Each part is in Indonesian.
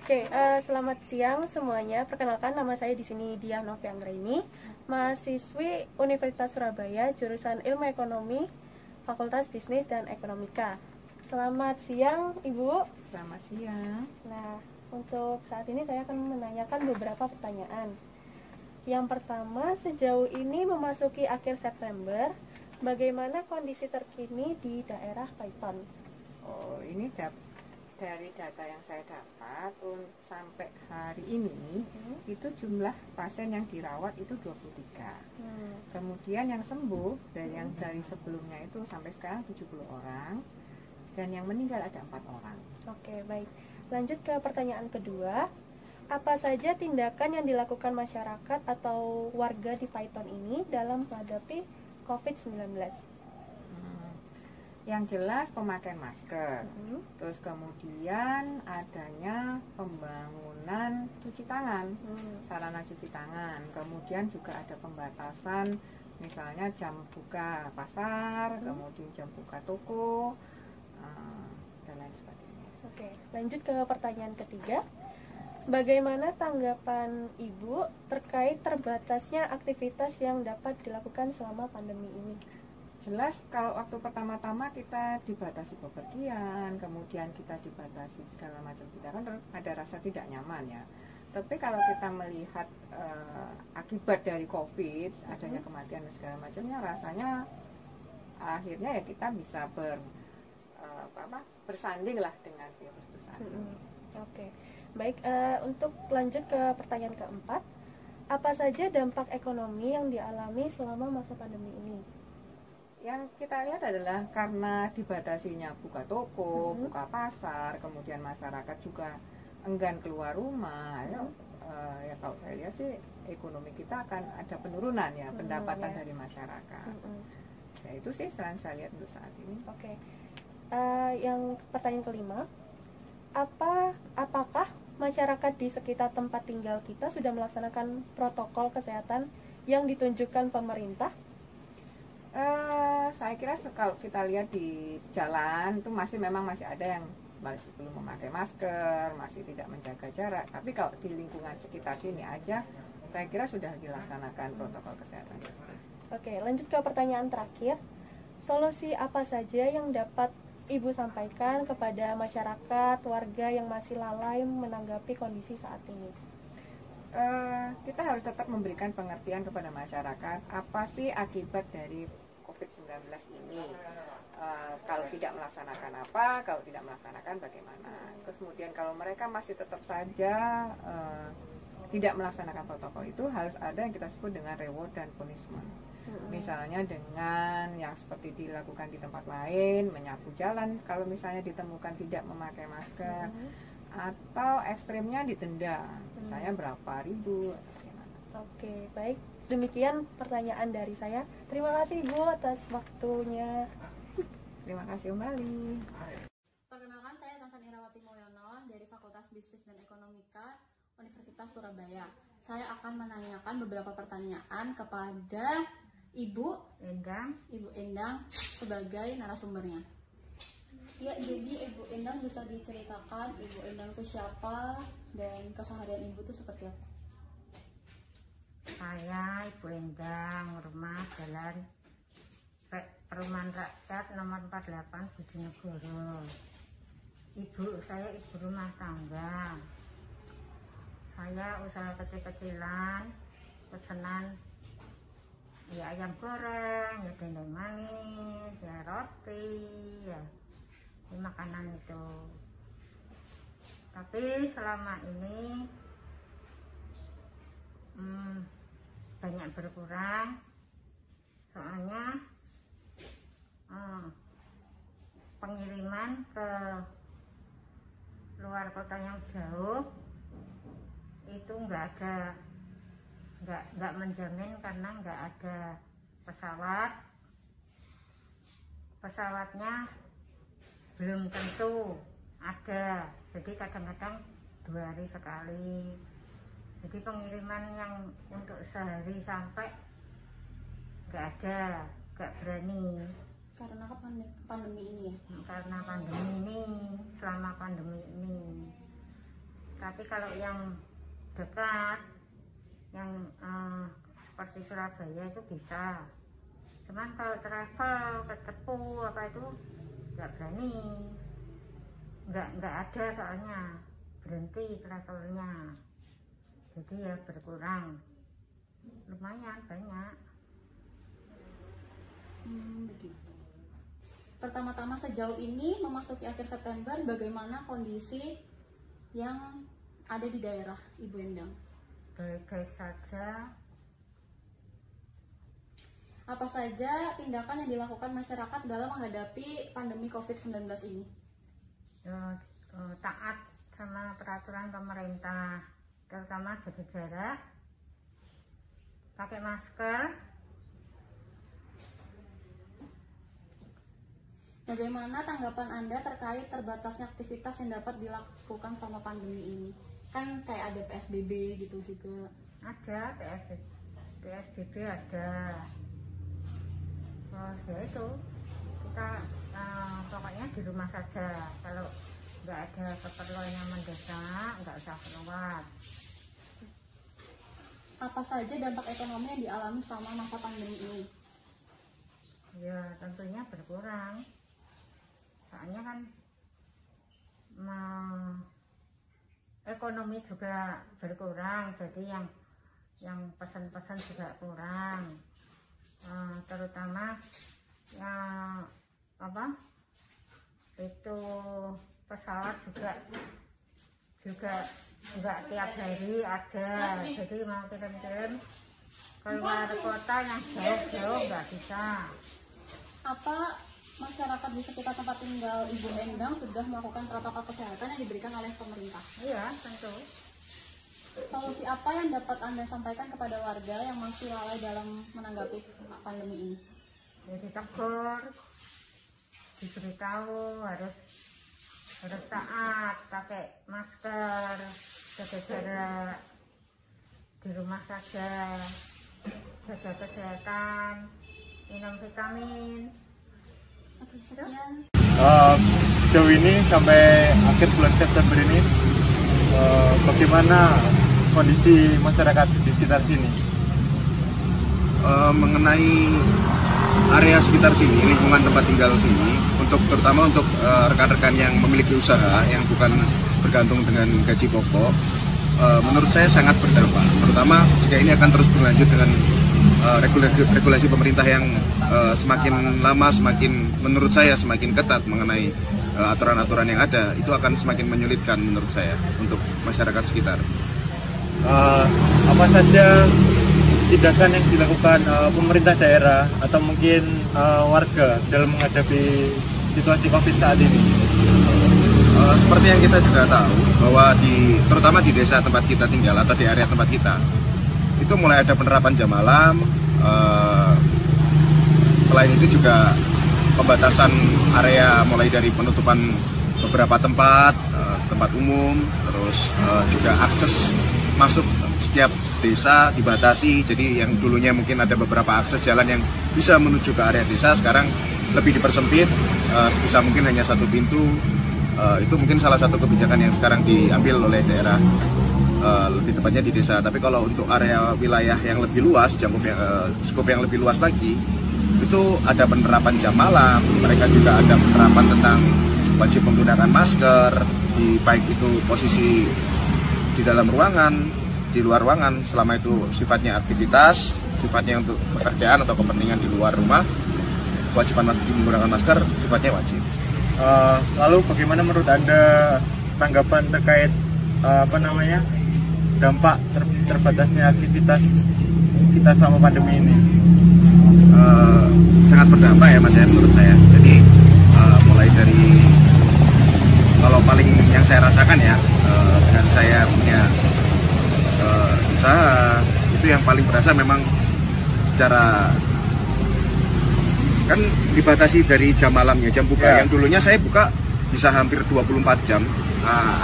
Oke. Selamat siang semuanya. Perkenalkan, nama saya di sini Diah Novi Anggraini, mahasiswi Universitas Surabaya, jurusan Ilmu Ekonomi, Fakultas Bisnis dan Ekonomika. Selamat siang, Ibu. Selamat siang. Nah, untuk saat ini saya akan menanyakan beberapa pertanyaan. Yang pertama, sejauh ini memasuki akhir September, bagaimana kondisi terkini di daerah Paiton? Oh, ini dari data yang saya dapat sampai hari ini itu jumlah pasien yang dirawat itu 23. Kemudian yang sembuh dari sebelumnya itu sampai sekarang 70 orang dan yang meninggal ada 4 orang. Oke, baik. Lanjut ke pertanyaan kedua. Apa saja tindakan yang dilakukan masyarakat atau warga di Paiton ini dalam menghadapi COVID-19? Yang jelas pemakaian masker, terus kemudian adanya pembangunan cuci tangan, sarana cuci tangan, kemudian juga ada pembatasan misalnya jam buka pasar, kemudian jam buka toko, dan lain sebagainya. Oke, lanjut ke pertanyaan ketiga. Bagaimana tanggapan Ibu terkait terbatasnya aktivitas yang dapat dilakukan selama pandemi ini? Jelas kalau waktu pertama-tama kita dibatasi bepergian, kemudian kita dibatasi segala macam, kita kan ada rasa tidak nyaman ya. Tapi kalau kita melihat akibat dari COVID, adanya kematian dan segala macamnya, rasanya akhirnya ya kita bisa bersanding lah dengan virus itu sendiri. Oke. Baik, untuk lanjut ke pertanyaan keempat, apa saja dampak ekonomi yang dialami selama masa pandemi ini? Yang kita lihat adalah karena dibatasinya buka toko, buka pasar, kemudian masyarakat juga enggan keluar rumah. Ya kalau saya lihat sih ekonomi kita akan ada penurunan ya, pendapatan dari masyarakat. Ya itu sih yang saya lihat untuk saat ini. Oke. Yang pertanyaan kelima, apakah masyarakat di sekitar tempat tinggal kita sudah melaksanakan protokol kesehatan yang ditunjukkan pemerintah? Saya kira kalau kita lihat di jalan itu memang masih ada yang masih belum memakai masker, masih tidak menjaga jarak. Tapi kalau di lingkungan sekitar sini aja, saya kira sudah dilaksanakan protokol kesehatan. Oke, lanjut ke pertanyaan terakhir. Solusi apa saja yang dapat Ibu sampaikan kepada masyarakat, warga yang masih lalai menanggapi kondisi saat ini? Kita harus tetap memberikan pengertian kepada masyarakat apa sih akibat dari COVID-19 ini. Kalau tidak melaksanakan apa, kalau tidak melaksanakan bagaimana. Terus kemudian kalau mereka masih tetap saja tidak melaksanakan protokol itu, harus ada yang kita sebut dengan reward dan punishment. Misalnya dengan yang seperti dilakukan di tempat lain, menyapu jalan kalau misalnya ditemukan tidak memakai masker, atau ekstrimnya didenda, misalnya berapa ribu. Oke, baik. Demikian pertanyaan dari saya. Terima kasih Ibu atas waktunya. Terima kasih kembali. Perkenalkan, saya Tansan Irawati Mulyono dari Fakultas Bisnis dan Ekonomika Universitas Surabaya. Saya akan menanyakan beberapa pertanyaan kepada Ibu Endang sebagai narasumbernya. Ya, jadi Ibu Endang bisa diceritakan Ibu Endang itu siapa dan keseharian Ibu itu seperti apa? Saya Ibu Endang, rumah Jalan Perumahan Rakyat nomor 48 Bojonegoro. Ibu saya ibu rumah tangga. Saya usaha kecil-kecilan, pesanan ya ayam goreng, ya dendeng manis, ya roti, ya makanan itu. Tapi selama ini banyak berkurang, soalnya pengiriman ke luar kota yang jauh itu nggak menjamin karena nggak ada pesawatnya belum tentu ada, jadi kadang-kadang 2 hari sekali. Jadi pengiriman yang untuk sehari sampai nggak ada, nggak berani. Karena pandemi ini ya? Karena pandemi ini, selama pandemi ini. Tapi kalau yang dekat, yang seperti Surabaya itu bisa. Cuman kalau travel ke Cepu apa itu nggak berani, nggak ada soalnya, berhenti travelnya. Jadi ya berkurang, lumayan banyak. Begitu. Pertama-tama sejauh ini memasuki akhir September, bagaimana kondisi yang ada di daerah Ibu Endang? Baik-baik saja. Apa saja tindakan yang dilakukan masyarakat dalam menghadapi pandemi COVID-19 ini? Taat sama peraturan pemerintah, terutama jaga jarak, pakai masker. Bagaimana tanggapan Anda terkait terbatasnya aktivitas yang dapat dilakukan selama pandemi ini? Kan kayak ada PSBB gitu juga. Ada PSBB ada. Oh ya itu, kita pokoknya di rumah saja. Kalau nggak ada keperluan yang mendesak, nggak usah keluar. Apa saja dampak ekonomi yang dialami selama masa pandemi ini? Ya tentunya berkurang. Soalnya kan ekonomi juga berkurang, jadi yang pesan-pesan juga kurang. Terutama yang itu pesawat juga nggak tiap hari ada, jadi mau kirim-kirim keluar kota yang jauh-jauh nggak bisa. Apa masyarakat di sekitar tempat tinggal Ibu Endang sudah melakukan protokol kesehatan yang diberikan oleh pemerintah? Iya, tentu. Solusi apa yang dapat Anda sampaikan kepada warga yang masih lalai dalam menanggapi pandemi ini? Ya ditegur, diberitahu harus taat, pakai masker, jaga jarak, di rumah saja, jaga kesehatan, minum vitamin. Oke, sekian. Sejauh ini sampai akhir bulan September ini, bagaimana kondisi masyarakat di sekitar sini? Mengenai area sekitar sini, lingkungan tempat tinggal sini, terutama untuk rekan-rekan yang memiliki usaha yang bukan bergantung dengan gaji pokok, menurut saya sangat berdampak. Terutama jika ini akan terus berlanjut dengan regulasi pemerintah yang semakin lama menurut saya semakin ketat mengenai aturan-aturan yang ada, itu akan semakin menyulitkan menurut saya untuk masyarakat sekitar. Apa saja tindakan yang dilakukan pemerintah daerah atau mungkin warga dalam menghadapi situasi COVID saat ini? Seperti yang kita juga tahu bahwa terutama di desa tempat kita tinggal atau di area tempat kita, itu mulai ada penerapan jam malam. Selain itu juga pembatasan area, mulai dari penutupan beberapa tempat umum, terus juga akses masuk setiap desa dibatasi. Jadi yang dulunya mungkin ada beberapa akses jalan yang bisa menuju ke area desa, sekarang lebih dipersempit, bisa mungkin hanya satu pintu. Itu mungkin salah satu kebijakan yang sekarang diambil oleh daerah, lebih tepatnya di desa. Tapi kalau untuk area wilayah yang lebih luas, skop yang lebih luas lagi, itu ada penerapan jam malam. Mereka juga ada penerapan tentang wajib menggunakan masker, baik itu posisi di dalam ruangan, di luar ruangan, selama itu sifatnya aktivitas, sifatnya untuk pekerjaan atau kepentingan di luar rumah, kewajiban menggunakan masker sifatnya wajib. Lalu bagaimana menurut Anda tanggapan terkait dampak terbatasnya aktivitas kita selama pandemi ini? Sangat berdampak ya Mas ya, menurut saya. Jadi mulai dari, kalau paling yang saya rasakan ya, dengan saya punya usaha, itu yang paling berasa memang secara, kan dibatasi dari jam malamnya, jam buka. Yang dulunya saya buka bisa hampir 24 jam,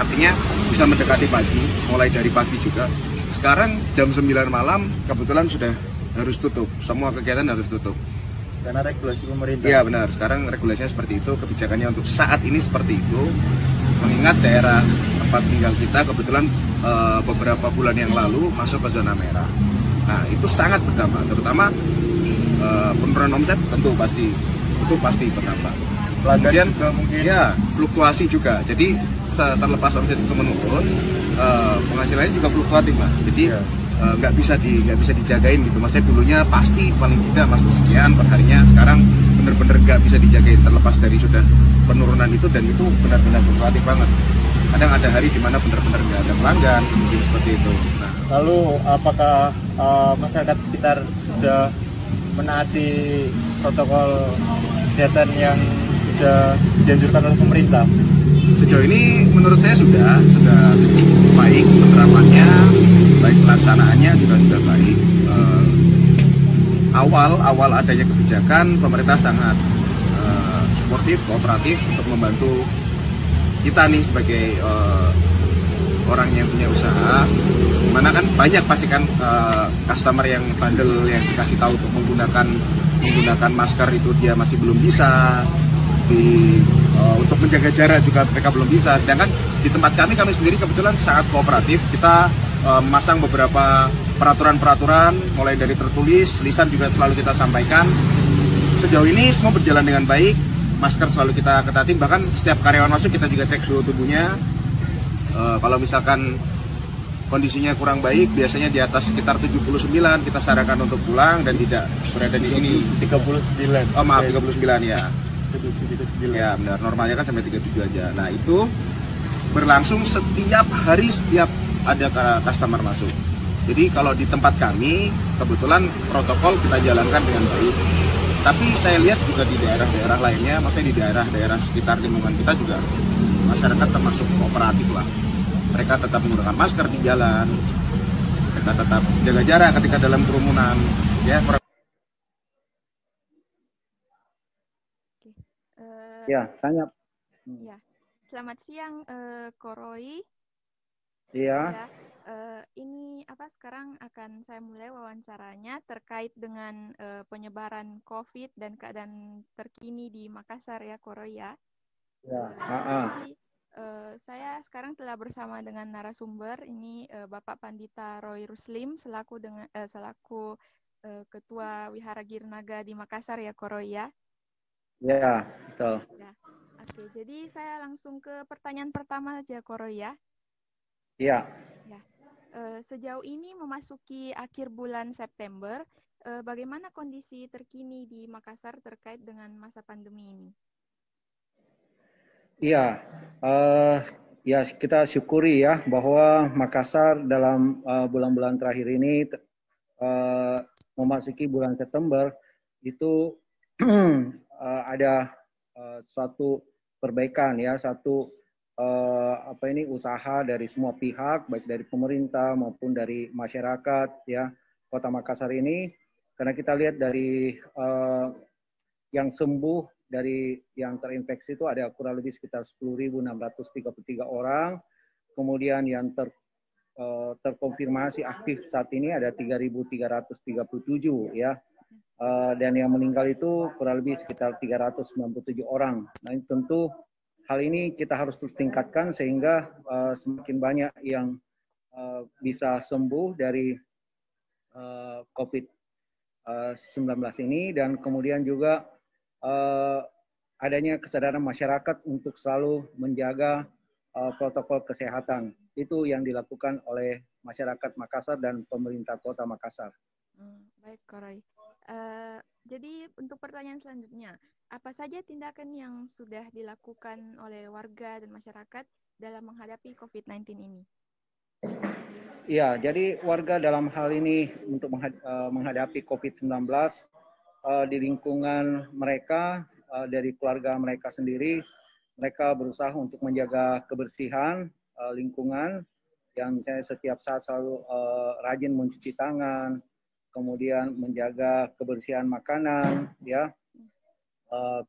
artinya bisa mendekati pagi, mulai dari pagi juga. Sekarang jam 9 malam kebetulan sudah harus tutup, semua kegiatan harus tutup. Karena regulasi pemerintah. Iya benar, sekarang regulasinya seperti itu, kebijakannya untuk saat ini seperti itu. Mengingat daerah tempat tinggal kita kebetulan beberapa bulan yang lalu masuk ke zona merah. Nah itu sangat berdampak, terutama penurunan omset tentu pasti berdampak. Kemudian juga mungkin ya fluktuasi juga. Jadi terlepas omset itu menurun, penghasilannya juga fluktuatif mas. Jadi nggak bisa dijagain gitu. Maksudnya dulunya pasti paling tidak masuk sekian per harinya. Sekarang bener-bener nggak bisa dijagain terlepas dari sudah penurunan itu, dan itu benar-benar fluktuatif banget. Kadang ada hari dimana benar-benar nggak ada pelanggan, mungkin seperti itu. Nah, lalu apakah masyarakat sekitar sudah menaati protokol kesehatan yang sudah dianjurkan oleh pemerintah? sejauh ini menurut saya sudah baik penerapannya, baik pelaksanaannya juga sudah baik. Awal adanya kebijakan, pemerintah sangat suportif, kooperatif untuk membantu kita nih sebagai orang yang punya usaha. Dimana kan banyak pasti kan customer yang bandel, yang dikasih tahu untuk menggunakan masker itu dia masih belum bisa. Untuk menjaga jarak juga mereka belum bisa. Sedangkan di tempat kami sendiri kebetulan sangat kooperatif. Kita memasang beberapa peraturan-peraturan, mulai dari tertulis, lisan juga selalu kita sampaikan. Sejauh ini semua berjalan dengan baik. Masker selalu kita ketatin, bahkan setiap karyawan masuk kita juga cek suhu tubuhnya. Kalau misalkan kondisinya kurang baik, biasanya di atas sekitar 79, kita sarankan untuk pulang dan tidak berada di sini. 39. Oh maaf, 39 ya. 39. Ya benar, normalnya kan sampai 37 aja. Nah itu berlangsung setiap hari, setiap ada customer masuk. Jadi kalau di tempat kami, kebetulan protokol kita jalankan dengan baik. Tapi saya lihat juga di daerah-daerah lainnya, maksudnya di daerah-daerah sekitar lingkungan kita juga, masyarakat termasuk kooperatif lah. Mereka tetap menggunakan masker di jalan, mereka tetap jaga jarak ketika dalam kerumunan. Ya, ya, tanya. Ya, selamat siang, Koroi. Iya. Ini sekarang akan saya mulai wawancaranya terkait dengan penyebaran COVID dan keadaan terkini di Makassar ya, Koroi ya. Ya. Jadi, saya sekarang telah bersama dengan narasumber ini Bapak Pandita Roy Ruslim selaku Ketua Wihara Girnaga di Makassar ya, Koroi ya. Ya, betul. Ya. Oke, jadi saya langsung ke pertanyaan pertama aja, Koroi ya. Iya. Ya. Sejauh ini memasuki akhir bulan September, bagaimana kondisi terkini di Makassar terkait dengan masa pandemi ini? Iya, ya kita syukuri ya bahwa Makassar dalam bulan-bulan terakhir ini memasuki bulan September itu ada suatu perbaikan ya, satu usaha dari semua pihak, baik dari pemerintah maupun dari masyarakat ya Kota Makassar ini, karena kita lihat dari yang sembuh dari yang terinfeksi itu ada kurang lebih sekitar 10.633 orang, kemudian yang terkonfirmasi aktif saat ini ada 3.337 ya. Dan yang meninggal itu kurang lebih sekitar 397 orang. Nah, ini tentu hal ini kita harus terus tingkatkan sehingga semakin banyak yang bisa sembuh dari COVID-19 ini, dan kemudian juga adanya kesadaran masyarakat untuk selalu menjaga protokol kesehatan. Itu yang dilakukan oleh masyarakat Makassar dan pemerintah Kota Makassar. Baik, Koroi. Jadi untuk pertanyaan selanjutnya, apa saja tindakan yang sudah dilakukan oleh warga dan masyarakat dalam menghadapi COVID-19 ini? Ya, jadi warga dalam hal ini untuk menghadapi COVID-19 di lingkungan mereka, dari keluarga mereka sendiri, mereka berusaha untuk menjaga kebersihan lingkungan, yang misalnya setiap saat selalu rajin mencuci tangan, kemudian menjaga kebersihan makanan, ya.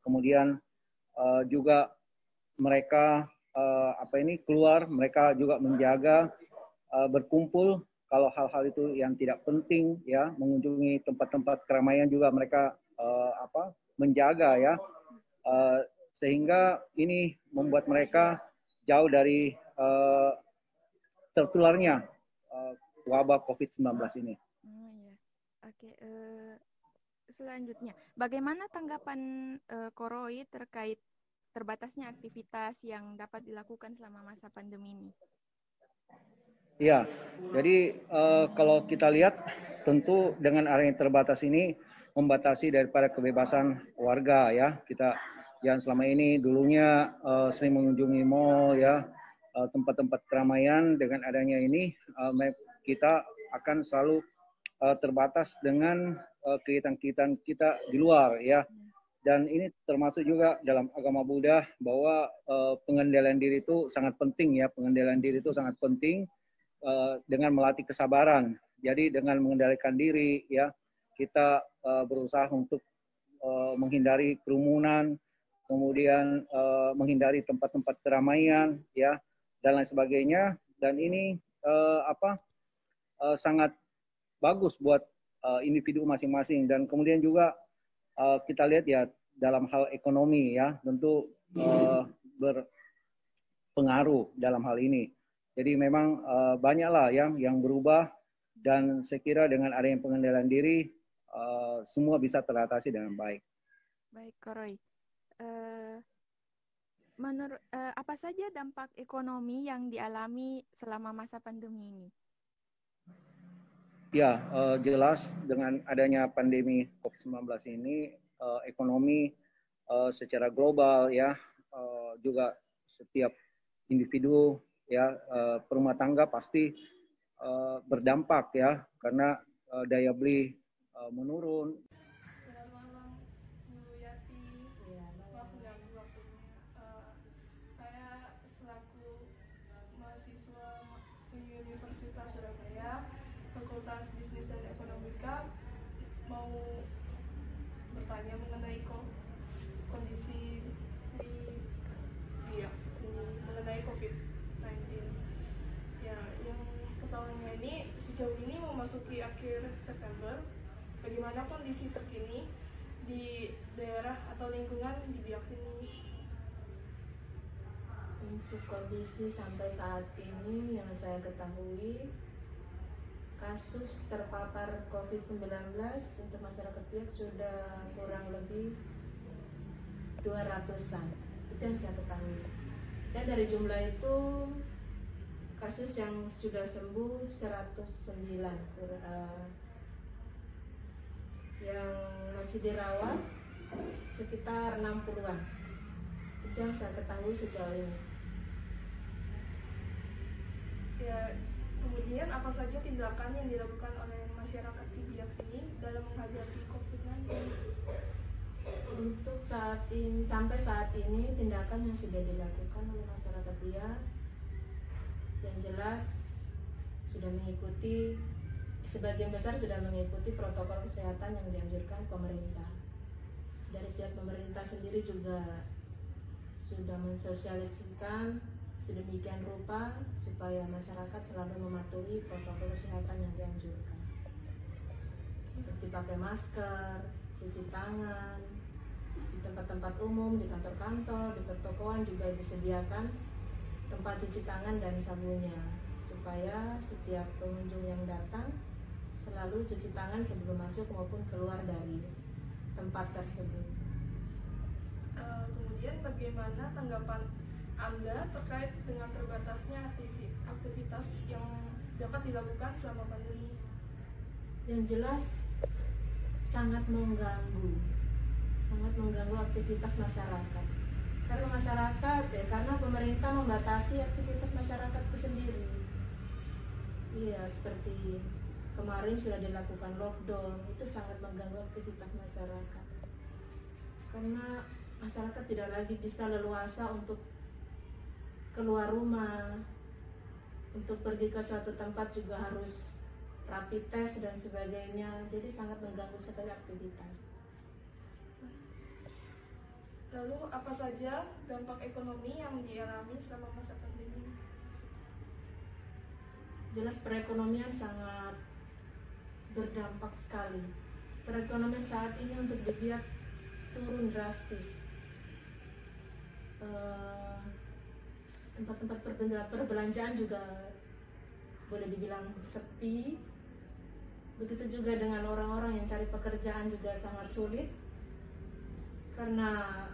Kemudian juga mereka keluar, mereka juga menjaga berkumpul kalau hal-hal itu yang tidak penting ya, mengunjungi tempat-tempat keramaian juga mereka menjaga ya, sehingga ini membuat mereka jauh dari tertularnya wabah COVID-19 ini. Oh ya, oke. Selanjutnya, bagaimana tanggapan Koroi terkait terbatasnya aktivitas yang dapat dilakukan selama masa pandemi ini? Iya, jadi kalau kita lihat tentu dengan area yang terbatas ini membatasi daripada kebebasan warga ya. Kita yang selama ini dulunya sering mengunjungi mall ya, tempat-tempat keramaian, dengan adanya ini kita akan selalu terbatas dengan kegiatan-kegiatan kita di luar ya. Dan ini termasuk juga dalam agama Buddha bahwa pengendalian diri itu sangat penting ya, pengendalian diri itu sangat penting dengan melatih kesabaran. Jadi dengan mengendalikan diri ya, kita berusaha untuk menghindari kerumunan, kemudian menghindari tempat-tempat keramaian ya, dan lain sebagainya. Dan ini sangat bagus buat individu masing-masing. Dan kemudian juga kita lihat ya dalam hal ekonomi ya, tentu berpengaruh dalam hal ini. Jadi memang banyaklah yang berubah, dan saya kira dengan adanya pengendalian diri semua bisa teratasi dengan baik. Baik, Koroi. Apa saja dampak ekonomi yang dialami selama masa pandemi ini? Ya, jelas dengan adanya pandemi COVID-19 ini, ekonomi secara global ya, juga setiap individu ya, perumah tangga pasti berdampak ya, karena daya beli menurun. Selamat malam, Bu Yati. Maaf mengganggu waktunya. Saya selaku mahasiswa Universitas Surabaya, Fakultas Bisnis dan Ekonomika, mau bertanya mengenai kondisi di Biak sini mengenai COVID-19. Ya, yang pertamanya ini sejauh ini memasuki akhir September, bagaimana kondisi terkini di daerah atau lingkungan di Biak sini? Untuk kondisi sampai saat ini yang saya ketahui, kasus terpapar COVID-19 untuk masyarakat Biak sudah kurang lebih 200-an. Itu yang saya ketahui. Dan dari jumlah itu, kasus yang sudah sembuh 109, yang masih dirawat sekitar 60-an. Itu yang saya ketahui sejauh ini. Ya, kemudian apa saja tindakan yang dilakukan oleh masyarakat di Biak sini dalam menghadapi COVID-19? Untuk saat ini, sampai saat ini, tindakan yang sudah dilakukan oleh masyarakat Biak yang jelas sudah mengikuti, sebagian besar sudah mengikuti protokol kesehatan yang dianjurkan pemerintah. Dari pihak pemerintah sendiri juga sudah mensosialisasikan sedemikian rupa supaya masyarakat selalu mematuhi protokol kesehatan yang dianjurkan, seperti pakai masker, cuci tangan di tempat-tempat umum, di kantor-kantor, di pertokoan juga disediakan tempat cuci tangan dan sabunnya, supaya setiap pengunjung yang datang selalu cuci tangan sebelum masuk maupun keluar dari tempat tersebut. Kemudian bagaimana tanggapan Anda terkait dengan terbatasnya aktivitas yang dapat dilakukan selama pandemi? Yang jelas sangat mengganggu aktivitas masyarakat. Karena masyarakat, karena pemerintah membatasi aktivitas masyarakat itu sendiri. Iya, seperti kemarin sudah dilakukan lockdown, itu sangat mengganggu aktivitas masyarakat. Karena masyarakat tidak lagi bisa leluasa untuk keluar rumah, untuk pergi ke suatu tempat juga harus rapid test dan sebagainya, jadi sangat mengganggu sekali aktivitas. Lalu apa saja dampak ekonomi yang dialami selama masa pandemi? jelas perekonomian sangat berdampak sekali. Perekonomian saat ini untuk dilihat turun drastis. Tempat-tempat perbelanjaan juga boleh dibilang sepi. Begitu juga dengan orang-orang yang cari pekerjaan juga sangat sulit, karena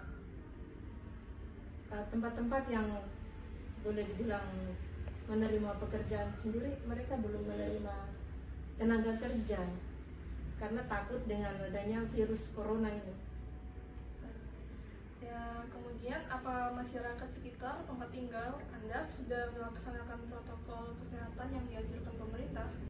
tempat-tempat yang boleh dibilang menerima pekerjaan sendiri, mereka belum menerima tenaga kerja karena takut dengan adanya virus corona ini. Ya, kemudian apa masyarakat sekitar tempat tinggal Anda sudah melaksanakan protokol kesehatan yang dianjurkan pemerintah?